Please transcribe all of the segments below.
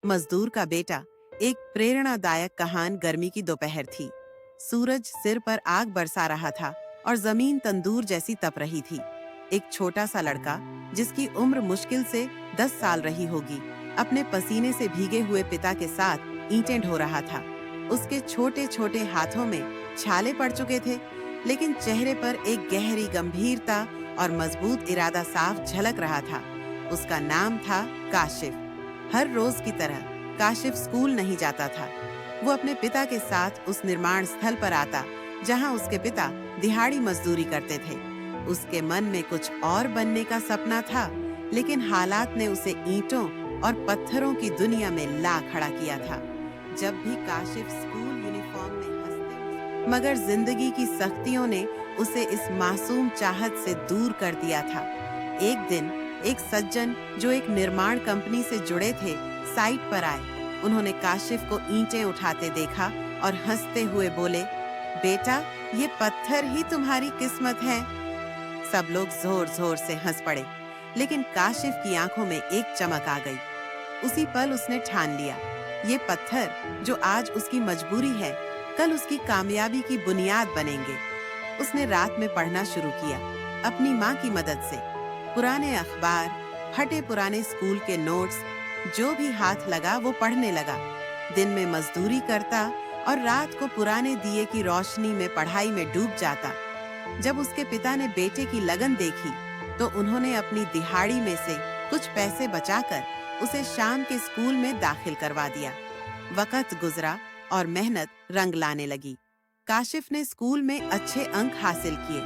मजदूर का बेटा एक प्रेरणादायक कहान गर्मी की दोपहर थी। सूरज सिर पर आग बरसा रहा था और जमीन तंदूर जैसी तप रही थी। एक छोटा सा लड़का, जिसकी उम्र मुश्किल से 10 साल रही होगी, अपने पसीने से भीगे हुए पिता के साथ ईंटें ढो रहा था। उसके छोटे छोटे हाथों में छाले पड़ चुके थे, लेकिन चेहरे पर एक गहरी गंभीरता और मजबूत इरादा साफ झलक रहा था। उसका नाम था काशिफ। हर रोज की तरह काशिफ स्कूल नहीं जाता था। वो अपने पिता के साथ उस निर्माण स्थल पर आता जहां उसके पिता दिहाड़ी मजदूरी करते थे। उसके मन में कुछ और बनने का सपना था, लेकिन हालात ने उसे ईंटों और पत्थरों की दुनिया में ला खड़ा किया था। जब भी काशिफ स्कूल यूनिफॉर्म में हंसते, मगर जिंदगी की सख्तियों ने उसे इस मासूम चाहत से दूर कर दिया था। एक दिन एक सज्जन जो एक निर्माण कंपनी से जुड़े थे, साइट पर आए। उन्होंने काशिफ को ईंटें उठाते देखा और हंसते हुए बोले, बेटा, ये पत्थर ही तुम्हारी किस्मत है। सब लोग जोर जोर से हंस पड़े, लेकिन काशिफ की आंखों में एक चमक आ गई। उसी पल उसने ठान लिया, ये पत्थर जो आज उसकी मजबूरी है, कल उसकी कामयाबी की बुनियाद बनेंगे। उसने रात में पढ़ना शुरू किया, अपनी माँ की मदद से। पुराने अखबार, फटे पुराने स्कूल के नोट्स, जो भी हाथ लगा वो पढ़ने लगा। दिन में मजदूरी करता और रात को पुराने दिए की रोशनी में पढ़ाई में डूब जाता। जब उसके पिता ने बेटे की लगन देखी, तो उन्होंने अपनी दिहाड़ी में से कुछ पैसे बचाकर उसे शाम के स्कूल में दाखिल करवा दिया। वक्त गुजरा और मेहनत रंग लाने लगी। काशिफ ने स्कूल में अच्छे अंक हासिल किए,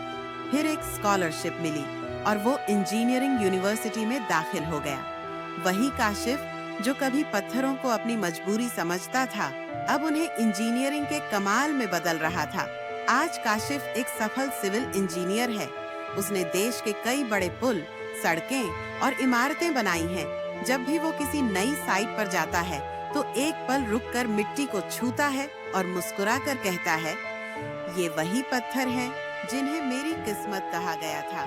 फिर एक स्कॉलरशिप मिली और वो इंजीनियरिंग यूनिवर्सिटी में दाखिल हो गया। वही काशिफ जो कभी पत्थरों को अपनी मजबूरी समझता था, अब उन्हें इंजीनियरिंग के कमाल में बदल रहा था। आज काशिफ एक सफल सिविल इंजीनियर है। उसने देश के कई बड़े पुल, सड़कें और इमारतें बनाई हैं। जब भी वो किसी नई साइट पर जाता है, तो एक पल रुककर मिट्टी को छूता है और मुस्कुराकर कहता है, ये वही पत्थर हैं जिन्हें मेरी किस्मत कहा गया था।